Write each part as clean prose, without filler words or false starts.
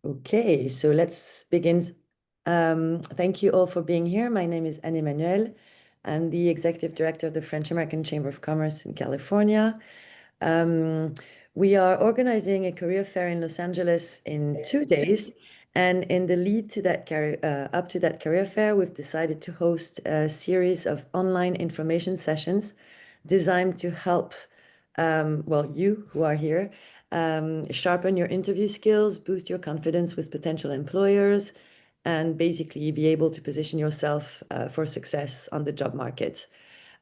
Okay, so let's begin. Thank you all for being here. My name is Anne-Emmanuelle. I'm the Executive Director of the French American Chamber of Commerce in California. Um, we are organizing a career fair in Los Angeles in 2 days. And in the lead to that up to that career fair, we've decided to host a series of online information sessions designed to help, well, you who are here, sharpen your interview skills, boost your confidence with potential employers, and basically be able to position yourself for success on the job market.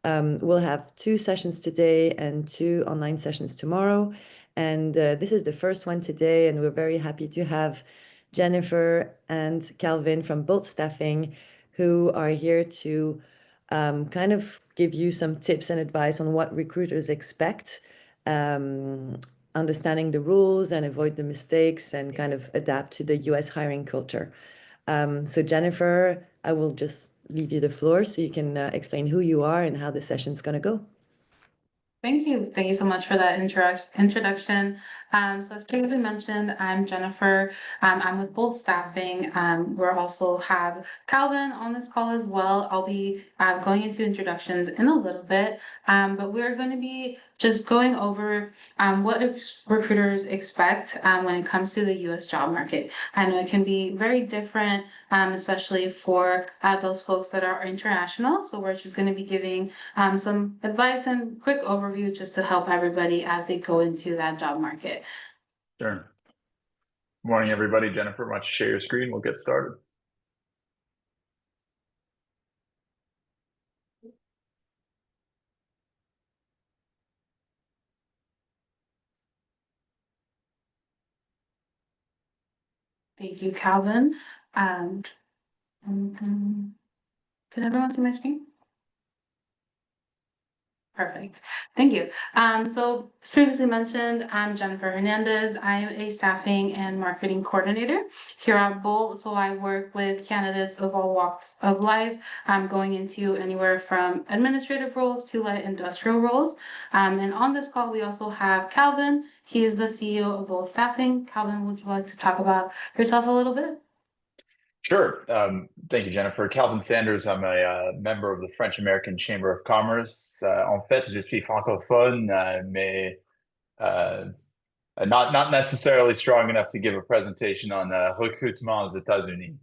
We'll have 2 sessions today and 2 online sessions tomorrow. And this is the first one today, and we're very happy to have Jennifer and Calvin from Bolt Staffing, who are here to kind of give you some tips and advice on what recruiters expect, understanding the rules and avoid the mistakes and kind of adapt to the US hiring culture. So Jennifer, I will just leave you the floor so you can explain who you are and how the session's going to go. Thank you. Thank you so much for that introduction. So as previously mentioned, I'm Jennifer. I'm with Bolt Staffing. We also have Calvin on this call as well. I'll be going into introductions in a little bit, but we're going to be just going over what recruiters expect when it comes to the U.S. job market. I know it can be very different, especially for those folks that are international. So we're just going to be giving some advice and quick overview just to help everybody as they go into that job market. Sure. Good morning, everybody. Jennifer, why don't you share your screen? We'll get started. Thank you, Calvin. Can everyone see my screen? Perfect. Thank you. So as previously mentioned, I'm Jennifer Hernandez. I'm a staffing and marketing coordinator here at Bolt. So I work with candidates of all walks of life, going into anywhere from administrative roles to light industrial roles. And on this call, we also have Calvin. He is the CEO of Bolt Staffing. Calvin, would you like to talk about yourself a little bit? Sure. Thank you, Jennifer. Calvin Sanders, I'm a member of the French American Chamber of Commerce. En fait, je suis francophone, mais not necessarily strong enough to give a presentation on recruitment aux États-Unis.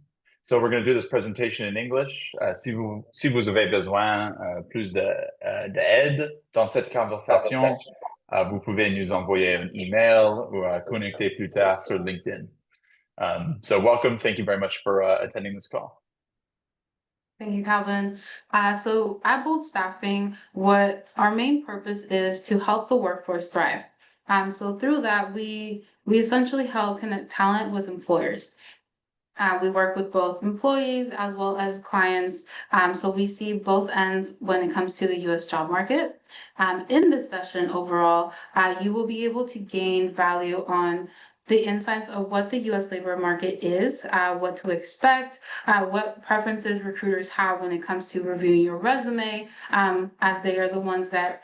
So we're going to do this presentation in English. Si vous avez besoin plus d'aide dans cette conversation, vous pouvez nous envoyer un email ou connecter plus tard sur LinkedIn. So welcome. Thank you very much for attending this call. Thank you, Calvin. So at Bolt Staffing, what our main purpose is to help the workforce thrive. So through that, we essentially help connect talent with employers. We work with both employees as well as clients. So we see both ends when it comes to the U.S. job market. In this session overall, you will be able to gain value on the insights of what the U.S. labor market is, what to expect, what preferences recruiters have when it comes to reviewing your resume, as they are the ones that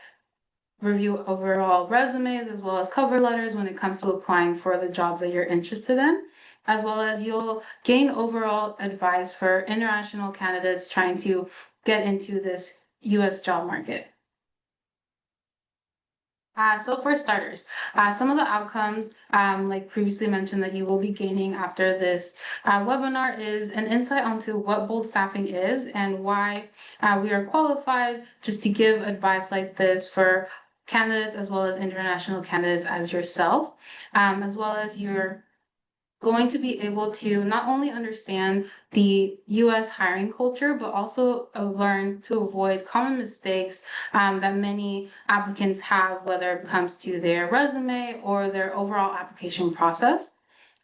review overall resumes as well as cover letters when it comes to applying for the jobs that you're interested in, as well as you'll gain overall advice for international candidates trying to get into this U.S. job market. So for starters, some of the outcomes, like previously mentioned, that you will be gaining after this webinar is an insight onto what Bolt Staffing is and why we are qualified just to give advice like this for candidates as well as international candidates as yourself, as well as you're going to be able to not only understand the U.S. hiring culture, but also learn to avoid common mistakes that many applicants have, whether it comes to their resume or their overall application process,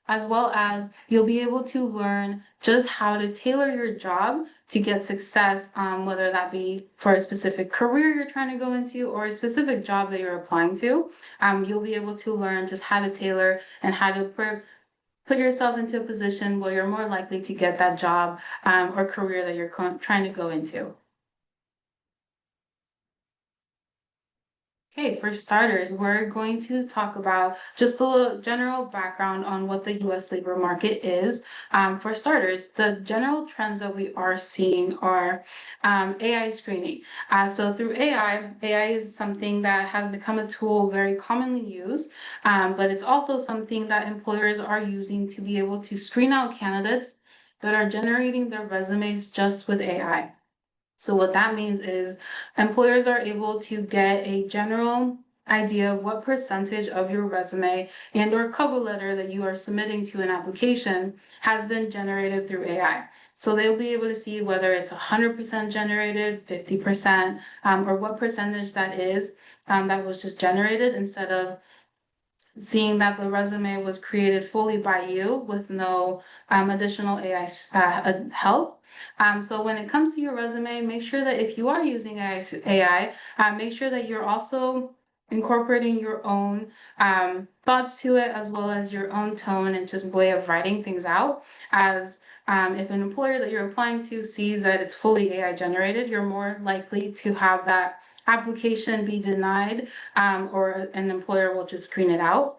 as well as you'll be able to learn just how to tailor your job to get success, whether that be for a specific career you're trying to go into or a specific job that you're applying to. You'll be able to learn just how to tailor and how to put yourself into a position where you're more likely to get that job or career that you're trying to go into. Okay, for starters, we're going to talk about just a little general background on what the US labor market is. For starters, the general trends that we are seeing are AI screening. So through AI is something that has become a tool very commonly used, but it's also something that employers are using to be able to screen out candidates that are generating their resumes just with AI. So what that means is employers are able to get a general idea of what percentage of your resume and or cover letter that you are submitting to an application has been generated through AI. So they'll be able to see whether it's 100% generated, 50%, or what percentage that is that was just generated, instead of seeing that the resume was created fully by you with no additional AI help. So when it comes to your resume, make sure that if you are using AI, make sure that you're also incorporating your own thoughts to it, as well as your own tone and just way of writing things out. As if an employer that you're applying to sees that it's fully AI generated, you're more likely to have that application be denied, or an employer will just screen it out.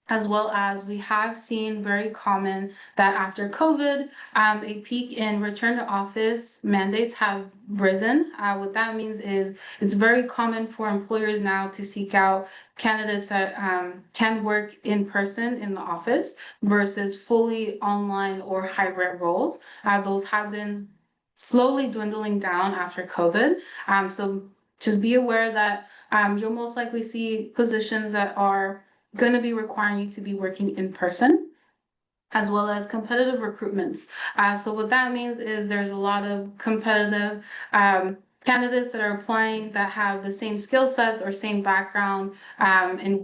As well as we have seen very common that after COVID, a peak in return to office mandates have risen. What that means is it's very common for employers now to seek out candidates that can work in person in the office versus fully online or hybrid roles. Those have been slowly dwindling down after COVID. So just be aware that you'll most likely see positions that are going to be requiring you to be working in person, as well as competitive recruitments. So what that means is there's a lot of competitive candidates that are applying that have the same skill sets or same background in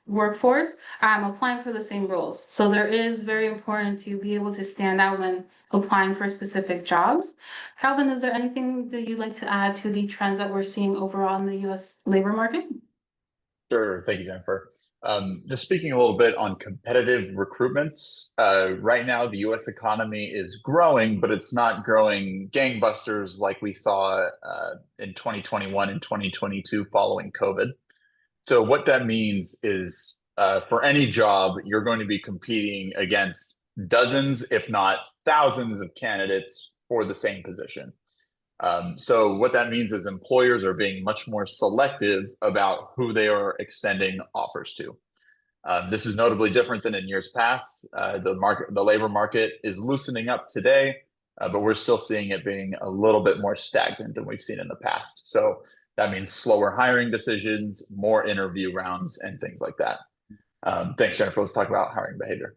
workforce, applying for the same roles. So there is very important to be able to stand out when applying for specific jobs. Calvin, is there anything that you'd like to add to the trends that we're seeing overall in the US labor market? Sure. Thank you, Jennifer. Just speaking a little bit on competitive recruitments, right now the US economy is growing, but it's not growing gangbusters like we saw in 2021 and 2022 following COVID. So what that means is for any job, you're going to be competing against dozens, if not thousands of candidates for the same position. So what that means is employers are being much more selective about who they are extending offers to. This is notably different than in years past. The labor market is loosening up today, but we're still seeing it being a little bit more stagnant than we've seen in the past. So that means slower hiring decisions, more interview rounds, and things like that. Thanks, Jennifer. Let's talk about hiring behavior.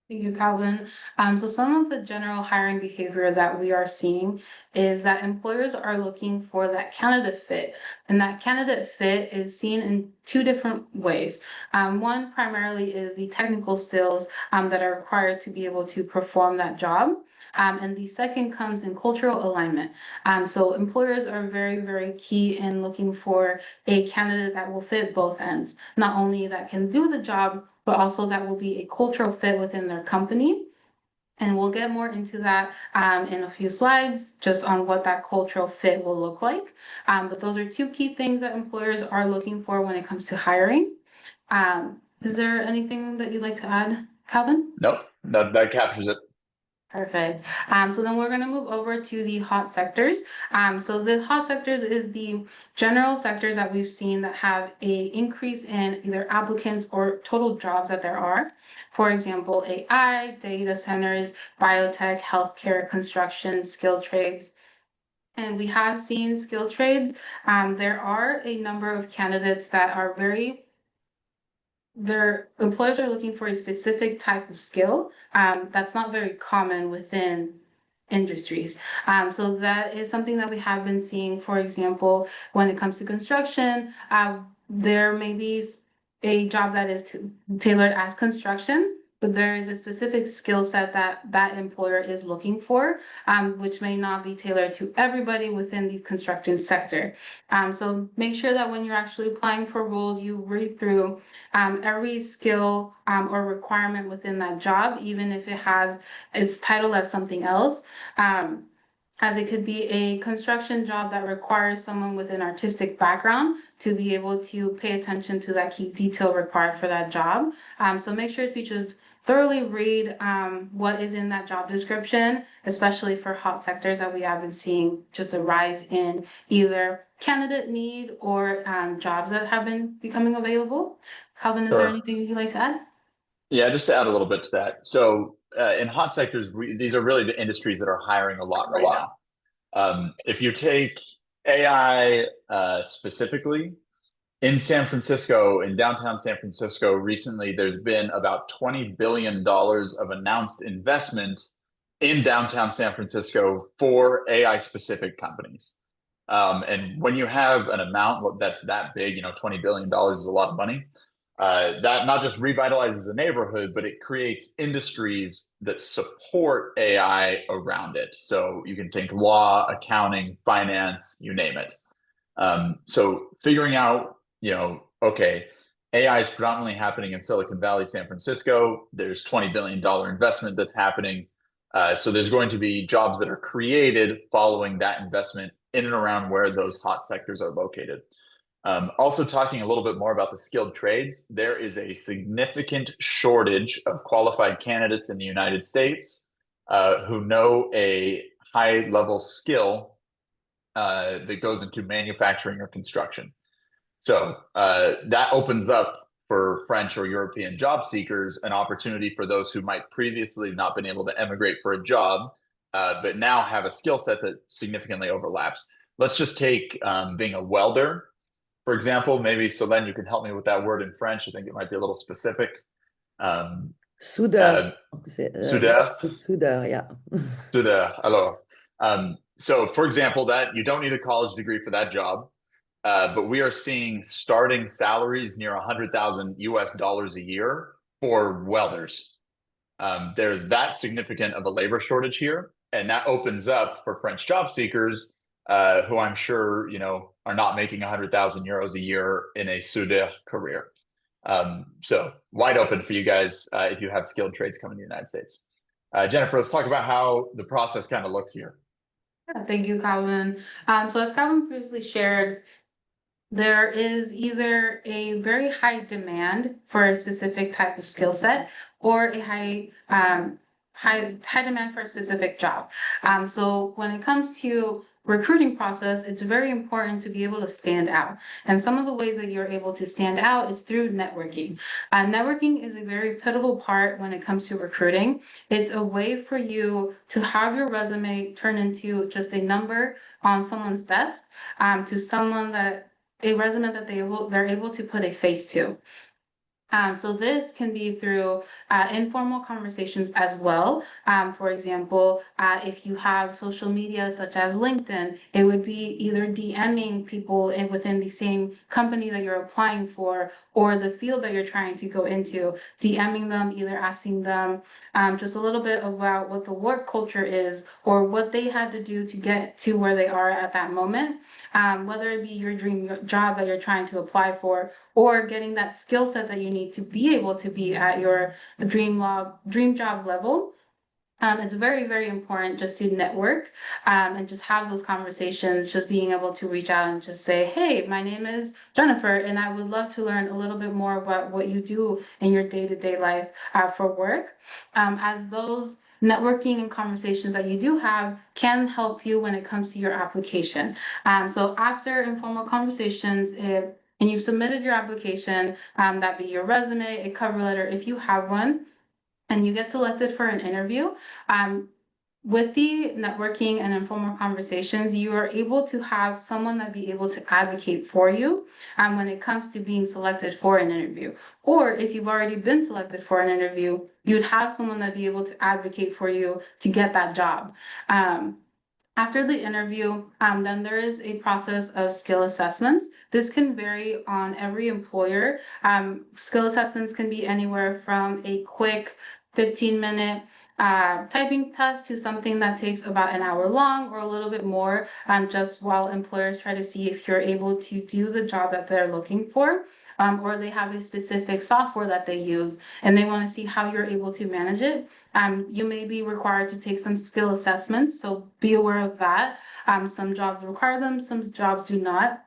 Thank you, Calvin. So some of the general hiring behavior that we are seeing is that employers are looking for that candidate fit, and that candidate fit is seen in two different ways. One primarily is the technical skills that are required to be able to perform that job. And the second comes in cultural alignment. So employers are very, very key in looking for a candidate that will fit both ends, not only that can do the job, but also that will be a cultural fit within their company. And we'll get more into that in a few slides, just on what that cultural fit will look like. But those are two key things that employers are looking for when it comes to hiring. Is there anything that you'd like to add, Calvin? Nope, that captures it. Perfect. So then we're going to move over to the hot sectors. So the hot sectors is the general sectors that we've seen that have a increase in either applicants or total jobs that there are. For example, AI, data centers, biotech, healthcare, construction, skilled trades. And we have seen skilled trades. There are a number of candidates that are their employers are looking for a specific type of skill that's not very common within industries. So that is something that we have been seeing. For example, when it comes to construction, there may be a job that is tailored as construction, but there is a specific skill set that that employer is looking for, which may not be tailored to everybody within the construction sector. So make sure that when you're actually applying for roles, you read through every skill or requirement within that job, even if it has its title as something else. as it could be a construction job that requires someone with an artistic background to be able to pay attention to that key detail required for that job. So make sure to just thoroughly read what is in that job description, especially for hot sectors that we have been seeing just a rise in either candidate need or jobs that have been becoming available. Calvin, is there Sure. anything you'd like to add? Yeah, just to add a little bit to that. So in hot sectors, these are really the industries that are hiring a lot right now. If you take AI specifically, in San Francisco, in downtown San Francisco, recently there's been about $20 billion of announced investment in downtown San Francisco for AI specific companies. And when you have an amount that's that big, $20 billion is a lot of money. That not just revitalizes a neighborhood, but it creates industries that support AI around it. So you can think law, accounting, finance, you name it. So figuring out, okay, AI is predominantly happening in Silicon Valley, San Francisco. There's $20 billion investment that's happening. So there's going to be jobs that are created following that investment in and around where those hot sectors are located. Also talking a little bit more about the skilled trades, there is a significant shortage of qualified candidates in the United States who know a high level skill that goes into manufacturing or construction. So that opens up for French or European job seekers an opportunity for those who might previously not been able to emigrate for a job, but now have a skill set that significantly overlaps. Let's just take being a welder, for example. Maybe Solène, you can help me with that word in French. I think it might be a little specific. Soudeur. Soudeur. Soudeur, yeah. Soudeur. Alors, so for example, that you don't need a college degree for that job. But we are seeing starting salaries near 100,000 US dollars a year for welders. There's that significant of a labor shortage here, and that opens up for French job seekers who I'm sure are not making 100,000 euros a year in a soudeur career. So wide open for you guys if you have skilled trades coming to the United States. Jennifer, let's talk about how the process kind of looks here. Yeah, thank you, Calvin. So as Calvin previously shared, there is either a very high demand for a specific type of skill set or a high demand for a specific job. So when it comes to recruiting process, it's very important to be able to stand out. And some of the ways that you're able to stand out is through networking. Networking is a very pivotal part when it comes to recruiting. It's a way for you to have your resume turn into just a number on someone's desk, to someone that a resume that they're able to put a face to. So this can be through informal conversations as well. For example, if you have social media such as LinkedIn, it would be either DMing people within the same company that you're applying for or the field that you're trying to go into, DMing them, either asking them just a little bit about what the work culture is or what they had to do to get to where they are at that moment, whether it be your dream job that you're trying to apply for or getting that skill set that you need to be able to be at your dream job level. It's very, very important just to network and just have those conversations, just being able to reach out and just say, hey, my name is Jennifer, and I would love to learn a little bit more about what you do in your day-to-day life for work. As those networking and conversations that you do have can help you when it comes to your application. So after informal conversations, and you've submitted your application, that be your resume, a cover letter, if you have one, and you get selected for an interview, with the networking and informal conversations, you are able to have someone that be able to advocate for you when it comes to being selected for an interview. Or if you've already been selected for an interview, you'd have someone that be able to advocate for you to get that job. After the interview, then there is a process of skill assessments. This can vary on every employer. Skill assessments can be anywhere from a quick 15-minute typing test to something that takes about an hour long or a little bit more, just while employers try to see if you're able to do the job that they're looking for. or they have a specific software that they use, and they want to see how you're able to manage it. You may be required to take some skill assessments, so be aware of that. Some jobs require them, some jobs do not.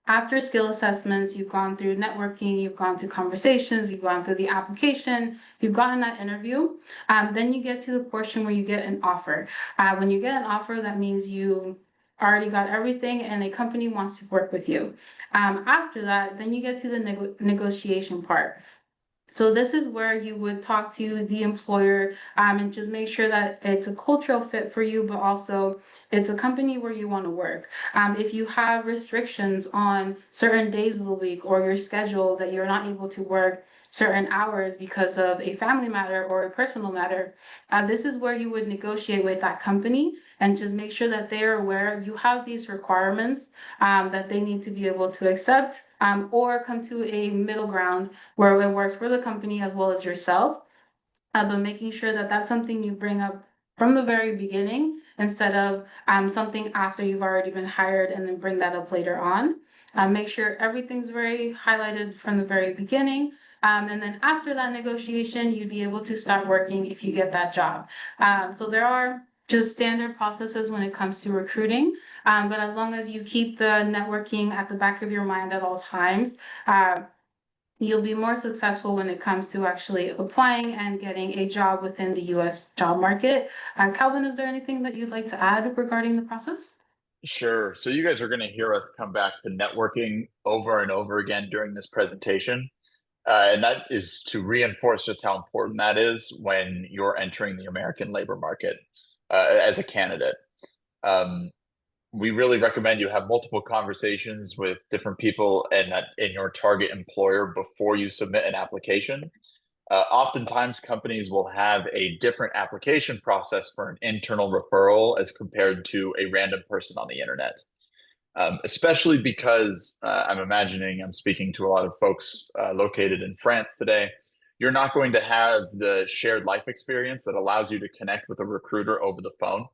After skill assessments, you've gone through networking, you've gone through conversations, you've gone through the application, you've gotten that interview. Then you get to the portion where you get an offer. When you get an offer, that means you already got everything and a company wants to work with you. After that, then you get to the negotiation part. So this is where you would talk to the employer and just make sure that it's a cultural fit for you, but also it's a company where you want to work. If you have restrictions on certain days of the week or your schedule that you're not able to work certain hours because of a family matter or a personal matter, this is where you would negotiate with that company and just make sure that they are aware you have these requirements that they need to be able to accept, or come to a middle ground where it works for the company as well as yourself. But making sure that that's something you bring up from the very beginning instead of something after you've already been hired and then bring that up later on. Make sure everything's very highlighted from the very beginning. And then after that negotiation, you'd be able to start working if you get that job. So there are just standard processes when it comes to recruiting. But as long as you keep the networking at the back of your mind at all times, you'll be more successful when it comes to actually applying and getting a job within the US job market. Calvin, is there anything that you'd like to add regarding the process? Sure. So you guys are going to hear us come back to networking over and over again during this presentation. And that is to reinforce just how important that is when you're entering the American labor market as a candidate. We really recommend you have multiple conversations with different people and that in your target employer before you submit an application. Oftentimes, companies will have a different application process for an internal referral as compared to a random person on the internet. Especially because I'm imagining I'm speaking to a lot of folks located in France today. You're not going to have the shared life experience that allows you to connect with a recruiter over the phone.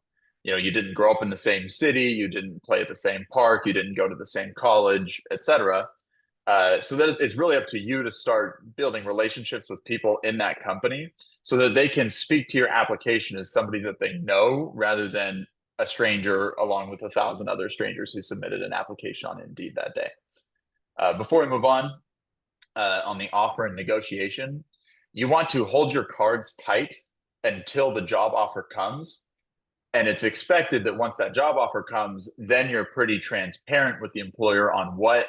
You know, you didn't grow up in the same city, you didn't play at the same park, you didn't go to the same college, etc. So that it's really up to you to start building relationships with people in that company so that they can speak to your application as somebody that they know rather than a stranger along with 1,000 other strangers who submitted an application on Indeed that day. Before we move on the offer and negotiation, you want to hold your cards tight until the job offer comes. And it's expected that once that job offer comes, then you're pretty transparent with the employer on what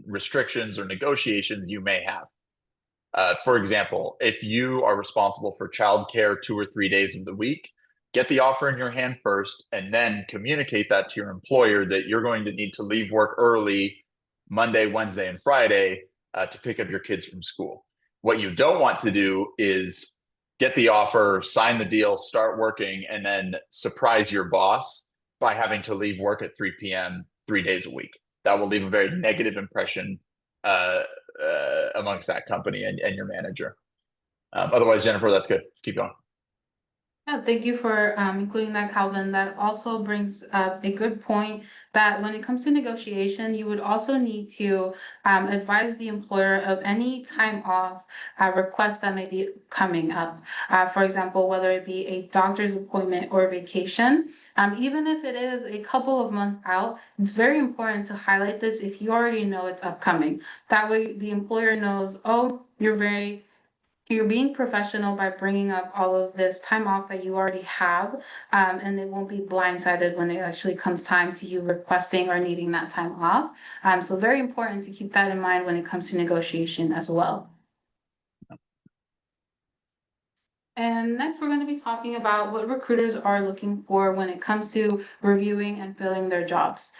restrictions or negotiations you may have. For example, if you are responsible for childcare 2 or 3 days of the week, get the offer in your hand first and then communicate that to your employer that you're going to need to leave work early Monday, Wednesday, and Friday to pick up your kids from school. What you don't want to do is get the offer, sign the deal, start working, and then surprise your boss by having to leave work at 3 p.m. 3 days a week. That will leave a very negative impression amongst that company and your manager. Otherwise, Jennifer, that's good. Let's keep going. Yeah, thank you for including that, Calvin. That also brings up a good point that when it comes to negotiation, you would also need to advise the employer of any time off requests that may be coming up. For example, whether it be a doctor's appointment or vacation. Even if it is a couple of months out, it's very important to highlight this if you already know it's upcoming. That way the employer knows, oh, you're being professional by bringing up all of this time off that you already have, and they won't be blindsided when it actually comes time to you requesting or needing that time off. So very important to keep that in mind when it comes to negotiation as well. And next, we're going to be talking about what recruiters are looking for when it comes to reviewing and filling their jobs.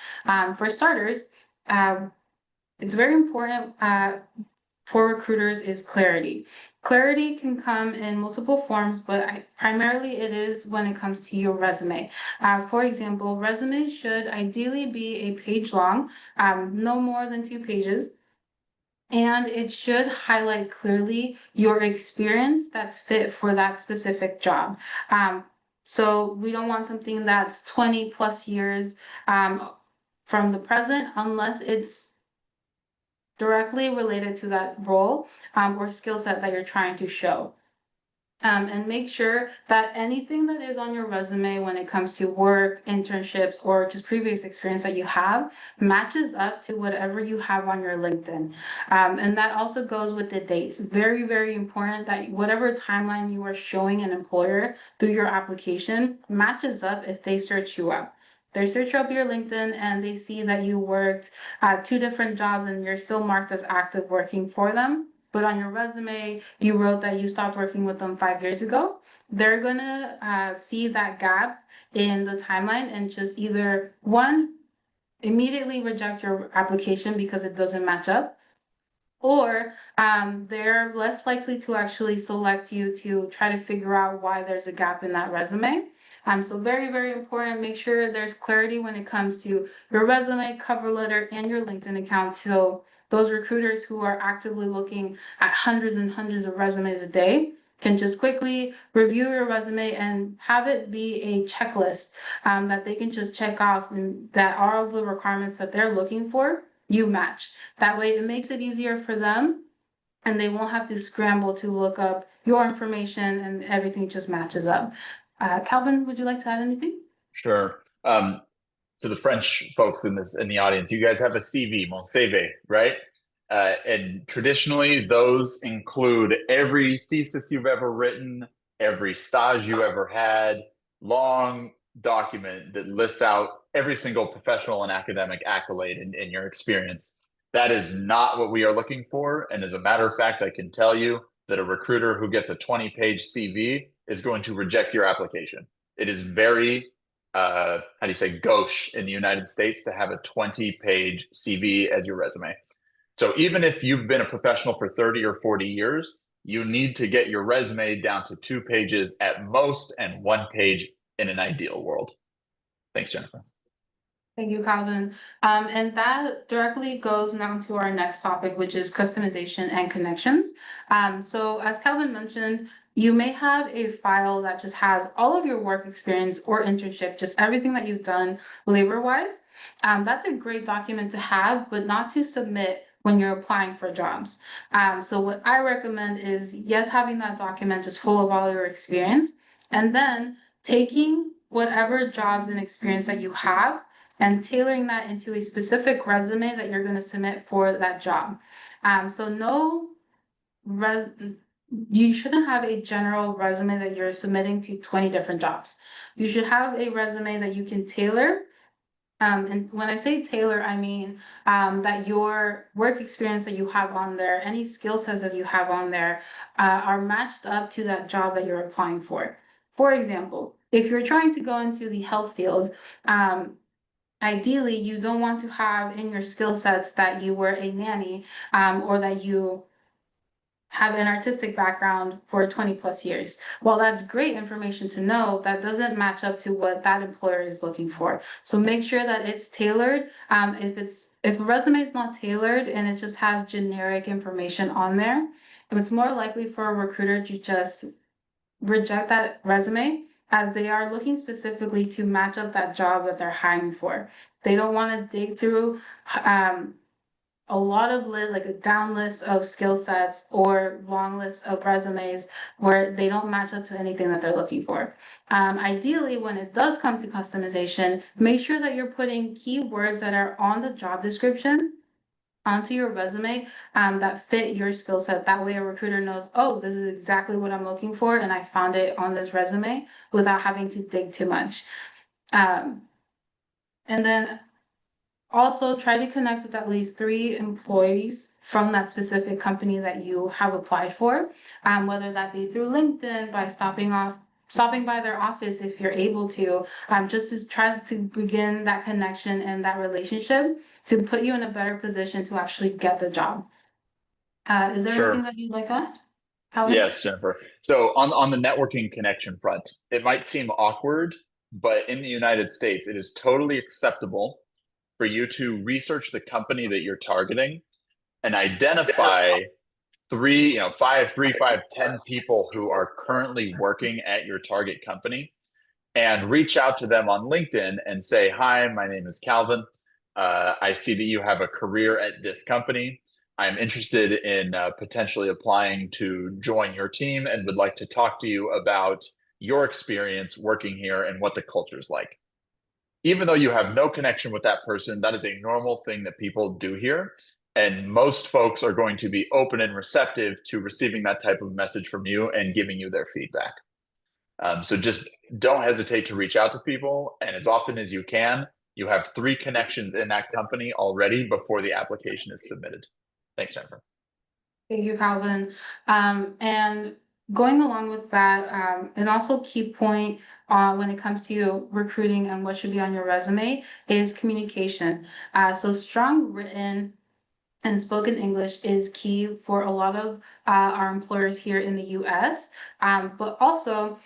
For starters, it's very important for recruiters is clarity. Clarity can come in multiple forms, but primarily it is when it comes to your resume. For example, resumes should ideally be a page long, no more than 2 pages. And it should highlight clearly your experience that's fit for that specific job. So we don't want something that's 20 plus years from the present, unless it's directly related to that role or skill set that you're trying to show. And make sure that anything that is on your resume when it comes to work, internships, or just previous experience that you have matches up to whatever you have on your LinkedIn. And that also goes with the dates. Very, very important that whatever timeline you are showing an employer through your application matches up if they search you up. They search up your LinkedIn and they see that you worked at 2 different jobs and you're still marked as active working for them, but on your resume, you wrote that you stopped working with them 5 years ago, they're gonna see that gap in the timeline and just either one, immediately reject your application because it doesn't match up, or they're less likely to actually select you to try to figure out why there's a gap in that resume. So very, very important, make sure there's clarity when it comes to your resume, cover letter, and your LinkedIn account. So those recruiters who are actively looking at hundreds and hundreds of resumes a day can just quickly review your resume and have it be a checklist that they can just check off, and that all of the requirements that they're looking for, you match. That way it makes it easier for them and they won't have to scramble to look up your information and everything just matches up. Calvin, would you like to add anything? Sure. To the French folks in the audience, you guys have a CV, mon CV, right? And traditionally, those include every thesis you've ever written, every stage you ever had, long document that lists out every single professional and academic accolade in your experience. That is not what we are looking for. And as a matter of fact, I can tell you that a recruiter who gets a 20-page CV is going to reject your application. It is very how do you say, gauche in the United States to have a 20-page CV as your resume. So even if you've been a professional for 30 or 40 years, you need to get your resume down to 2 pages at most and 1 page in an ideal world. Thanks, Jennifer. Thank you, Calvin. And that directly goes now to our next topic, which is customization and connections. So as Calvin mentioned, you may have a file that just has all of your work experience or internship, just everything that you've done labor-wise. That's a great document to have, but not to submit when you're applying for jobs. So what I recommend is, yes, having that document just full of all your experience, and then taking whatever jobs and experience that you have and tailoring that into a specific resume that you're going to submit for that job. So you shouldn't have a general resume that you're submitting to 20 different jobs. You should have a resume that you can tailor. And when I say tailor, I mean that your work experience that you have on there, any skill sets that you have on there, are matched up to that job that you're applying for. For example, if you're trying to go into the health field, ideally, you don't want to have in your skill sets that you were a nanny or that you have an artistic background for 20+ years. While that's great information to know, that doesn't match up to what that employer is looking for. So make sure that it's tailored. If a resume is not tailored and it just has generic information on there, it's more likely for a recruiter to just reject that resume, as they are looking specifically to match up that job that they're hiring for. They don't want to dig through a lot of like a down list of skill sets or long list of resumes where they don't match up to anything that they're looking for. Ideally, when it does come to customization, make sure that you're putting keywords that are on the job description onto your resume that fit your skill set. That way a recruiter knows, oh, this is exactly what I'm looking for, and I found it on this resume without having to dig too much. And then also try to connect with at least 3 employees from that specific company that you have applied for, whether that be through LinkedIn, by stopping by their office if you're able to, just to try to begin that connection and that relationship to put you in a better position to actually get the job. Is there Sure. anything that you'd like to add, Calvin? Yes, Jennifer. So on the networking connection front, it might seem awkward, but in the United States, it is totally acceptable for you to research the company that you're targeting and identify 10 people who are currently working at your target company, and reach out to them on LinkedIn and say, hi, my name is Calvin. I see that you have a career at this company. I'm interested in potentially applying to join your team and would like to talk to you about your experience working here and what the culture is like. Even though you have no connection with that person, that is a normal thing that people do here. And most folks are going to be open and receptive to receiving that type of message from you and giving you their feedback. So just don't hesitate to reach out to people. And as often as you can, you have 3 connections in that company already before the application is submitted. Thanks, Jennifer. Thank you, Calvin. And going along with that, and also key point when it comes to recruiting and what should be on your resume is communication. So strong written and spoken English is key for a lot of our employers here in the US. But also,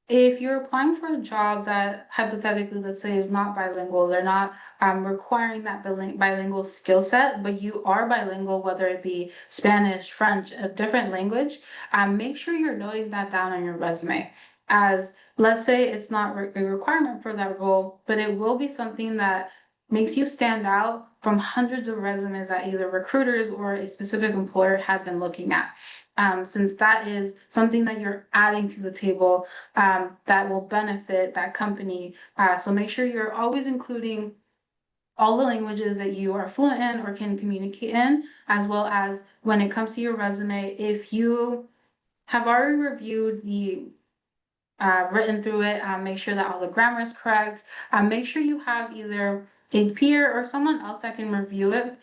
if you're applying for a job that hypothetically, let's say, is not bilingual, they're not requiring that bilingual skill set, but you are bilingual, whether it be Spanish, French, a different language, make sure you're noting that down on your resume. As let's say it's not a requirement for that role, but it will be something that makes you stand out from hundreds of resumes that either recruiters or a specific employer have been looking at. Since that is something that you're adding to the table that will benefit that company. So make sure you're always including all the languages that you are fluent in or can communicate in, as well as when it comes to your resume, if you have already reviewed the written through it, make sure that all the grammar is correct. Make sure you have either a peer or someone else that can review it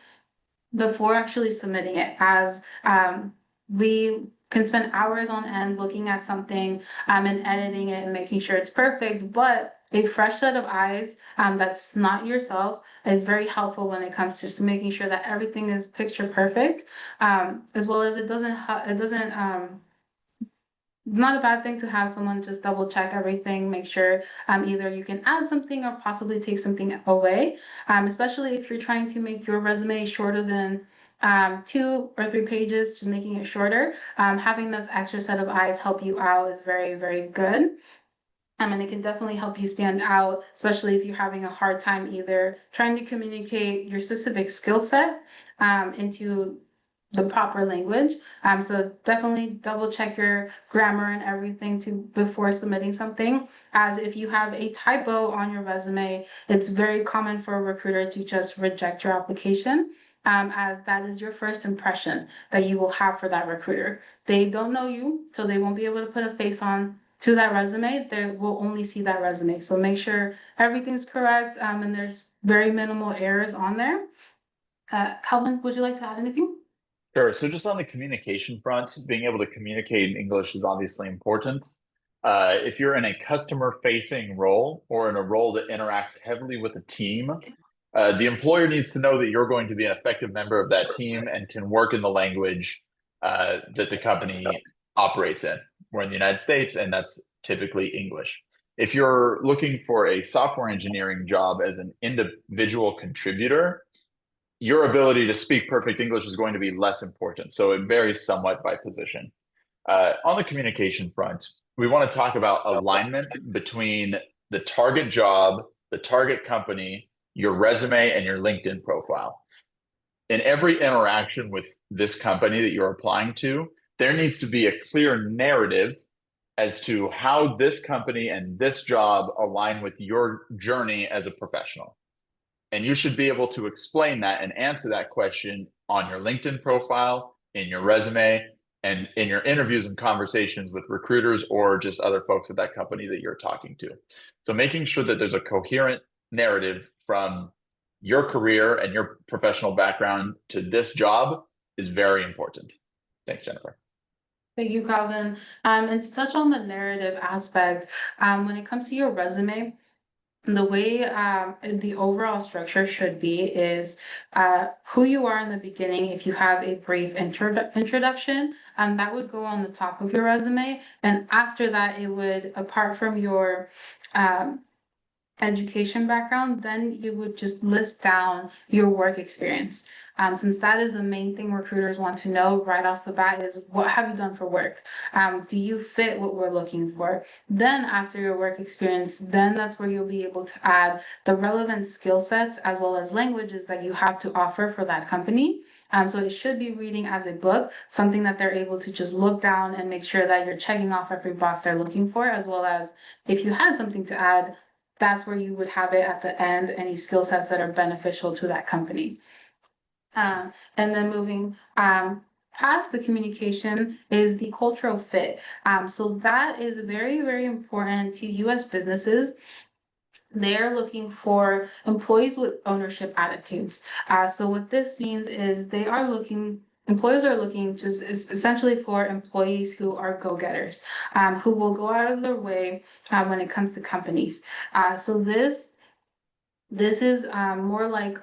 before actually submitting it, as we can spend hours on end looking at something and editing it and making sure it's perfect, but a fresh set of eyes that's not yourself is very helpful when it comes to just making sure that everything is picture perfect, as well as it doesn't not a bad thing to have someone just double check everything, make sure either you can add something or possibly take something away, especially if you're trying to make your resume shorter than 2 or 3 pages, just making it shorter. Having this extra set of eyes help you out is very, very good. And it can definitely help you stand out, especially if you're having a hard time either trying to communicate your specific skill set into the proper language. So definitely double check your grammar and everything before submitting something. As if you have a typo on your resume, it's very common for a recruiter to just reject your application. As that is your first impression that you will have for that recruiter. They don't know you, so they won't be able to put a face on to that resume. They will only see that resume. So make sure everything's correct and there's very minimal errors on there. Calvin, would you like to add anything? Sure. So just on the communication front, being able to communicate in English is obviously important. If you're in a customer-facing role or in a role that interacts heavily with a team, the employer needs to know that you're going to be an effective member of that team and can work in the language that the company operates in. We're in the United States, and that's typically English. If you're looking for a software engineering job as an individual contributor, your ability to speak perfect English is going to be less important. So it varies somewhat by position. On the communication front, we want to talk about alignment between the target job, the target company, your resume, and your LinkedIn profile. In every interaction with this company that you're applying to, there needs to be a clear narrative as to how this company and this job align with your journey as a professional. And you should be able to explain that and answer that question on your LinkedIn profile, in your resume, and in your interviews and conversations with recruiters or just other folks at that company that you're talking to. So making sure that there's a coherent narrative from your career and your professional background to this job is very important. Thanks, Jennifer. Thank you, Calvin. And to touch on the narrative aspect, when it comes to your resume, the way the overall structure should be is who you are in the beginning. If you have a brief introduction, that would go on the top of your resume. And after that, it would, apart from your education background, then you would just list down your work experience. Since that is the main thing recruiters want to know right off the bat is what have you done for work? Do you fit what we're looking for? Then after your work experience, then that's where you'll be able to add the relevant skill sets as well as languages that you have to offer for that company. So it should be reading as a book, something that they're able to just look down and make sure that you're checking off every box they're looking for, as well as if you had something to add, that's where you would have it at the end, any skill sets that are beneficial to that company. And then moving past the communication is the cultural fit. So that is very, very important to US businesses. They're looking for employees with ownership attitudes. So what this means is employers are looking just essentially for employees who are go-getters, who will go out of their way when it comes to companies. So this is more like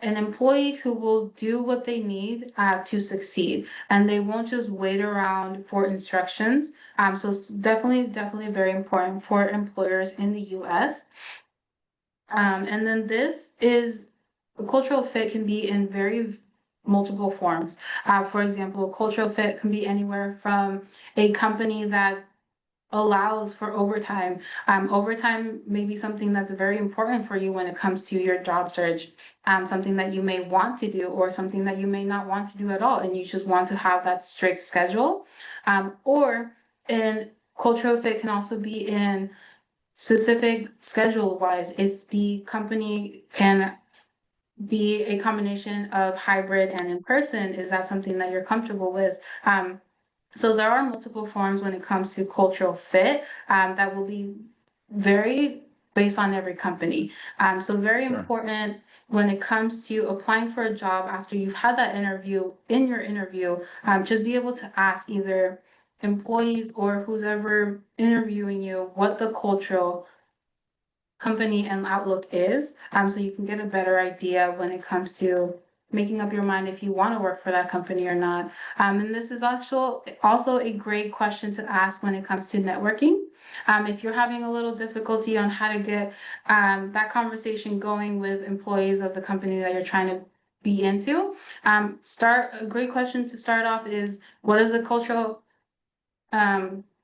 an employee who will do what they need to succeed, and they won't just wait around for instructions. So it's definitely very important for employers in the US. And then a cultural fit can be in very multiple forms. For example, cultural fit can be anywhere from a company that allows for overtime. Overtime may be something that's very important for you when it comes to your job search, something that you may want to do or something that you may not want to do at all, and you just want to have that strict schedule. Or in cultural fit can also be in specific schedule wise, if the company can be a combination of hybrid and in person, is that something that you're comfortable with? So there are multiple forms when it comes to cultural fit that will be very based on every company. So very important when it comes to applying for a job after you've had that interview, in your interview, just be able to ask either employees or who's ever interviewing you what the cultural company and outlook is, so you can get a better idea when it comes to making up your mind if you want to work for that company or not. And this is also a great question to ask when it comes to networking. If you're having a little difficulty on how to get that conversation going with employees of the company that you're trying to be into, a great question to start off is, what is the cultural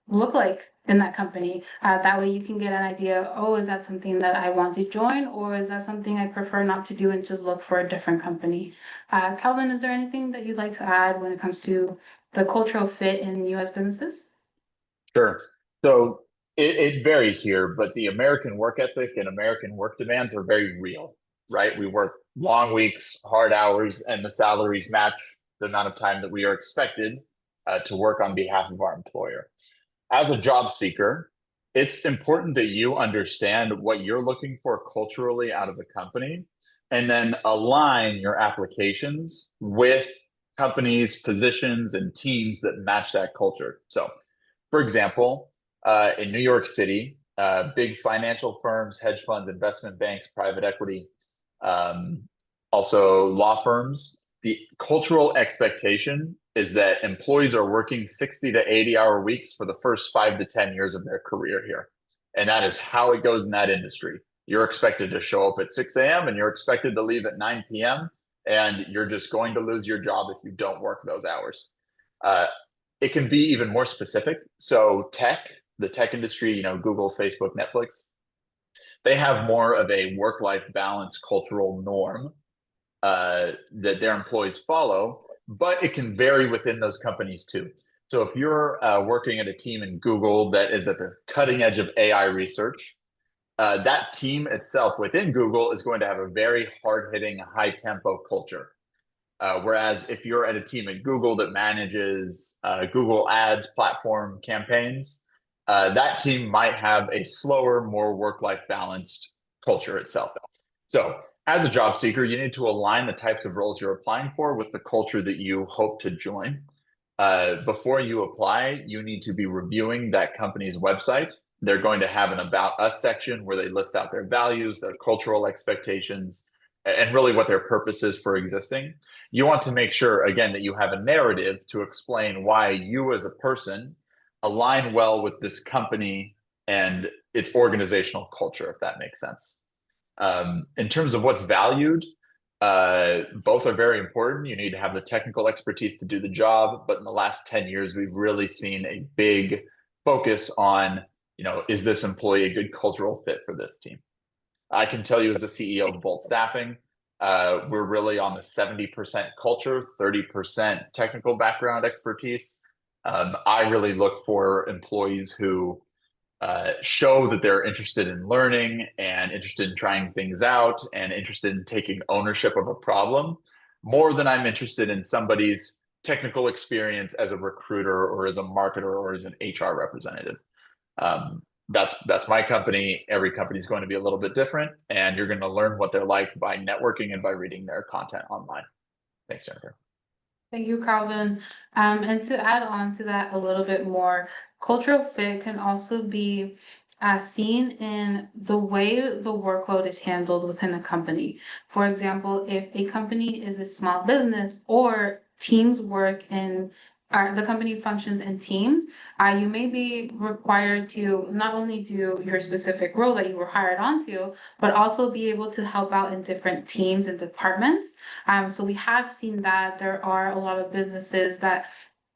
look like in that company? That way you can get an idea, oh, is that something that I want to join, or is that something I prefer not to do and just look for a different company? Calvin, is there anything that you'd like to add when it comes to the cultural fit in US businesses? Sure. So it varies here, but the American work ethic and American work demands are very real, right? We work long weeks, hard hours, and the salaries match the amount of time that we are expected to work on behalf of our employer. As a job seeker, it's important that you understand what you're looking for culturally out of the company, and then align your applications with companies, positions, and teams that match that culture. So, for example, in New York City, big financial firms, hedge funds, investment banks, private equity, also law firms, the cultural expectation is that employees are working 60 to 80-hour weeks for the first 5 to 10 years of their career here. And that is how it goes in that industry. You're expected to show up at 6 a.m. and you're expected to leave at 9 p.m. And you're just going to lose your job if you don't work those hours. It can be even more specific. So the tech industry, Google, Facebook, Netflix, they have more of a work-life balance cultural norm that their employees follow, but it can vary within those companies too. So if you're working at a team in Google that is at the cutting edge of AI research, that team itself within Google is going to have a very hard-hitting, high-tempo culture. Whereas if you're at a team at Google that manages Google Ads platform campaigns, that team might have a slower, more work-life balanced culture itself. So as a job seeker, you need to align the types of roles you're applying for with the culture that you hope to join. Before you apply, you need to be reviewing that company's website. They're going to have an About Us section where they list out their values, their cultural expectations, and really what their purpose is for existing. You want to make sure, again, that you have a narrative to explain why you as a person align well with this company and its organizational culture, if that makes sense. In terms of what's valued, both are very important. You need to have the technical expertise to do the job, but in the last 10 years, we've really seen a big focus on, is this employee a good cultural fit for this team? I can tell you as the CEO of Bolt Staffing, We're really on the 70% culture, 30% technical background expertise. I really look for employees who show that they're interested in learning and interested in trying things out and interested in taking ownership of a problem more than I'm interested in somebody's technical experience as a recruiter or as a marketer or as an HR representative. That's my company. Every company is going to be a little bit different, and you're going to learn what they're like by networking and by reading their content online. Thanks, Jennifer. Thank you, Calvin. And to add on to that a little bit more, cultural fit can also be seen in the way the workload is handled within a company. For example, if a company is a small business or teams work in the company functions in teams, you may be required to not only do your specific role that you were hired onto, but also be able to help out in different teams and departments. So we have seen that there are a lot of businesses that